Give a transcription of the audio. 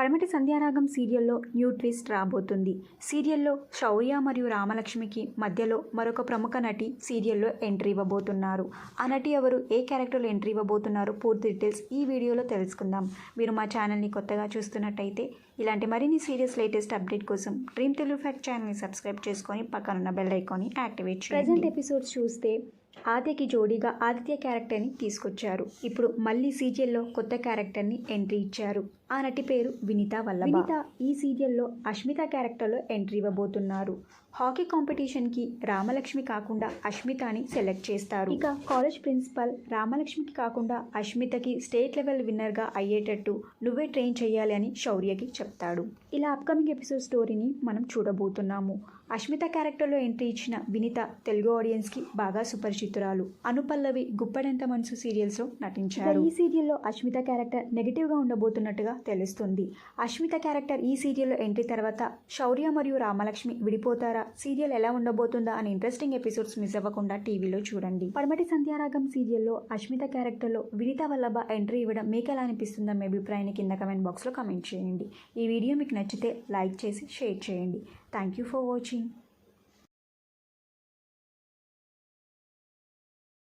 పడమటి సంధ్యారాగం సీరియల్లో new twist రాబోతుంది. సీరియల్లో శౌర్య మరియు రామలక్ష్మికి మధ్యలో మరొక ప్రముఖ నటి సీరియల్లో ఎంట్రీ ఇవ్వబోతున్నారు. ఆ నటి ఎవరు, ఏ క్యారెక్టర్లో ఎంట్రీ ఇవ్వబోతున్నారు, పూర్తి డీటెయిల్స్ ఈ వీడియోలో తెలుసుకుందాం. మీరు మా ఛానల్ని కొత్తగా చూస్తున్నట్టయితే ఇలాంటి మరిన్ని సీరియస్ లేటెస్ట్ అప్డేట్ కోసం డ్రీమ్ తెలుగు ఫ్యాక్ట్ ఛానల్ని సబ్స్క్రైబ్ చేసుకొని పక్కనున్న బెల్ ఐకాన్ని యాక్టివేట్ చేయండి. ప్రజెంట్ ఎపిసోడ్స్ చూస్తే ఆద్యకి జోడీగా ఆదిత్య క్యారెక్టర్ని తీసుకొచ్చారు. ఇప్పుడు మళ్ళీ సీరియల్లో కొత్త క్యారెక్టర్ని ఎంట్రీ ఇచ్చారు. ఆ నటి పేరు వినీత వల్లభ. వినీత ఈ సీరియల్లో అష్మిత క్యారెక్టర్లో ఎంట్రీ ఇవ్వబోతున్నారు. హాకీ కాంపిటీషన్కి రామలక్ష్మి కాకుండా అష్మితని సెలెక్ట్ చేస్తారు. ఇక కాలేజ్ ప్రిన్సిపల్ రామలక్ష్మికి కాకుండా అష్మితకి స్టేట్ లెవెల్ విన్నర్గా అయ్యేటట్టు నువ్వే ట్రైన్ చేయాలి అని శౌర్యకి చెప్తాడు. ఇలా అప్కమింగ్ ఎపిసోడ్ స్టోరీని మనం చూడబోతున్నాము. అష్మిత క్యారెక్టర్లో ఎంట్రీ ఇచ్చిన వినీత తెలుగు ఆడియన్స్కి బాగా సుపరిచితురాలు. అనుపల్లవి గుప్పడంత మనసు సీరియల్స్లో నటించారు. ఈ సీరియల్లో అష్మిత క్యారెక్టర్ నెగిటివ్గా ఉండబోతున్నట్టుగా తెలుస్తుంది. అష్మిత క్యారెక్టర్ ఈ సీరియల్లో ఎంట్రీ తర్వాత శౌర్య మరియు రామలక్ష్మి విడిపోతారా, సీరియల్ ఎలా ఉండబోతుందా అని ఇంట్రెస్టింగ్ ఎపిసోడ్స్ మిస్ అవ్వకుండా టీవీలో చూడండి. పడమటి సంధ్యారాగం సీరియల్లో అష్మిత క్యారెక్టర్లో వినీత వల్లభ ఎంట్రీ ఇవ్వడం మీకు ఎలా అనిపిస్తుందో మీ అభిప్రాయాన్ని కింద కమెంట్ బాక్స్లో కమెంట్ చేయండి. ఈ వీడియో మీకు నచ్చితే లైక్ చేసి షేర్ చేయండి. Thank you for watching.